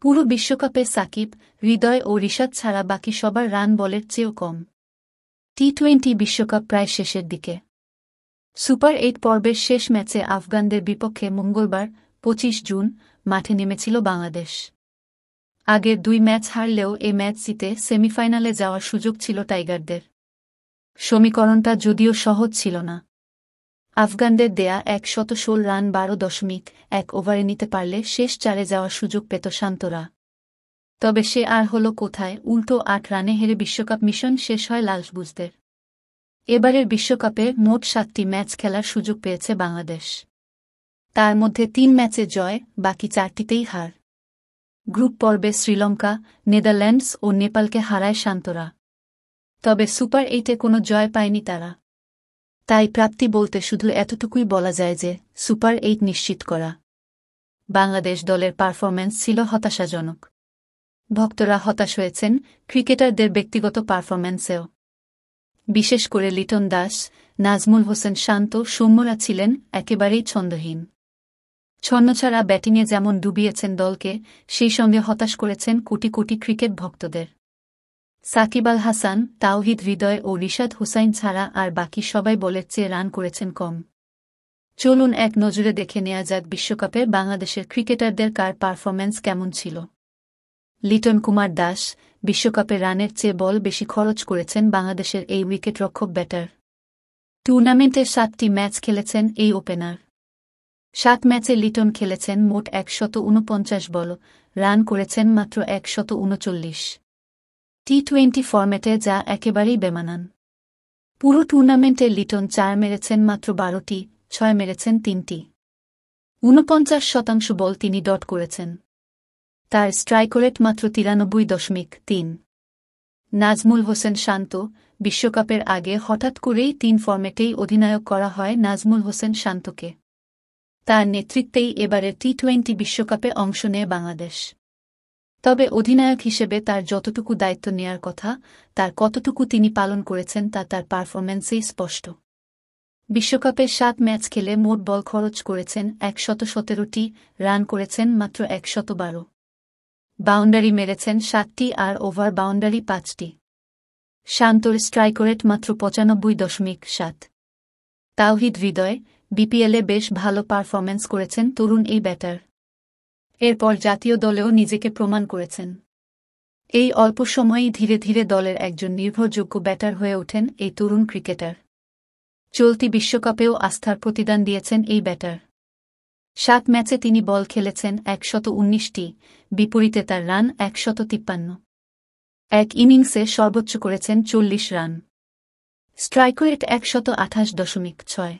পুরো বিশ্বকাপে সাকিব, হৃদয় ও রিশাদ ছাড়া বাকি সবার রান বলের চেয়েও কম। টি-20 বিশ্বকাপ প্রায় শেষের দিকে। সুপার 8 পর্বের শেষ ম্যাচে আফগানদের বিপক্ষে মঙ্গলবার ২৫ জুন মাঠে নেমেছিল বাংলাদেশ। আগের ২ ম্যাচ হারলেও এ ম্যাচ জিতে সেমিফাইনালে যাওয়ার সুযোগ ছিল টাইগারদের। সমীকরণটা যদিও সহজ ছিল না। আফগানদের দেয়া ১১৬ রান ১২.১ ওভারে নিতে পারলে শেষ ৪-এ যাওয়ার সুযোগ পেত শান্তরা। তবে সে আর হল কোথায়, উল্টো ৮ রানে হেরে বিশ্বকাপ মিশন শেষ হয় লালসবুজদের। এবারের বিশ্বকাপে মোট ৭টি ম্যাচ খেলার সুযোগ পেয়েছে বাংলাদেশ। তার মধ্যে ৩ ম্যাচে জয়, বাকি ৪টিতেই হার। গ্রুপ পর্বে শ্রীলঙ্কা, নেদারল্যান্ডস ও নেপালকে হারায় শান্তরা। তবে সুপার 8-এ কোনো জয় পায়নি তারা। তাই প্রাপ্তি বলতে শুধু এতটুকুই বলা যায় যে সুপার 8 নিশ্চিত করা। বাংলাদেশ দলের পারফরম্যান্স ছিল হতাশাজনক। ভক্তরা হতাশ হয়েছেন ক্রিকেটারদের ব্যক্তিগত পারফরম্যান্সেও। বিশেষ করে লিটন দাস, নাজমুল হোসেন শান্ত, সৌম্যরা ছিলেন একেবারেই ছন্দহীন। ছন্নছাড়া ব্যাটিংয়ে যেমন ডুবিয়েছেন দলকে, সেই সঙ্গে হতাশ করেছেন কোটি কোটি ক্রিকেট ভক্তদের। সাকিব আল হাসান, তাওহিদ হৃদয় ও রিশাদ হুসাইন ছাড়া আর বাকি সবাই বলের চেয়ে রান করেছেন কম। চলুন এক নজরে দেখে নেওয়া যাক বিশ্বকাপে বাংলাদেশের ক্রিকেটারদের কার পারফরম্যান্স কেমন ছিল। লিটন কুমার দাস, বিশ্বকাপে রানের চেয়ে বল বেশি খরচ করেছেন বাংলাদেশের এই উইকেটরক্ষক ব্যাটার। টুর্নামেন্টে ৭টি ম্যাচ খেলেছেন এই ওপেনার। ৭ ম্যাচে লিটন খেলেছেন মোট ১৪৯ বল, রান করেছেন মাত্র ১৩৯। টি-20 ফরম্যাটে যা একেবারেই বেমানান। পুরো টুর্নামেন্টে লিটন ৪ মেরেছেন মাত্র ১২টি, ৬ মেরেছেন ৩টি। ৪৯% বল তিনি ডট করেছেন। তার স্ট্রাইক রেট মাত্র ৯৩.৩। নাজমুল হোসেন শান্ত, বিশ্বকাপের আগে হঠাৎ করেই ৩ ফরম্যাটেই অধিনায়ক করা হয় নাজমুল হোসেন শান্তকে। তার নেতৃত্বেই এবারের টি-20 বিশ্বকাপে অংশ নেয় বাংলাদেশ। তবে অধিনায়ক হিসেবে তার যতটুকু দায়িত্ব নেয়ার কথা, তার কতটুকু তিনি পালন করেছেন তা তার পারফরম্যান্সেই স্পষ্ট। বিশ্বকাপে ৭ ম্যাচ খেলে মোট বল খরচ করেছেন ১১৭টি, রান করেছেন মাত্র ১১২। বাউন্ডারি মেরেছেন ৭টি আর ওভার বাউন্ডারি ৫টি। শান্তর স্ট্রাইক রেট মাত্র ৯৫.৭। তাওহিদ হৃদয়, বিপিএলে বেশ ভালো পারফরম্যান্স করেছেন তরুণ এই ব্যাটার। এরপর জাতীয় দলেও নিজেকে প্রমাণ করেছেন। এই অল্প সময়েই ধীরে ধীরে দলের একজন নির্ভরযোগ্য ব্যাটার হয়ে ওঠেন এই তরুণ ক্রিকেটার। চলতি বিশ্বকাপেও আস্থার প্রতিদান দিয়েছেন এই ব্যাটার। ৭ ম্যাচে তিনি বল খেলেছেন ১১৯টি, বিপরীতে তার রান ১৫৩। এক ইনিংসে সর্বোচ্চ করেছেন ৪০ রান। Strike rate ১২৮.৬।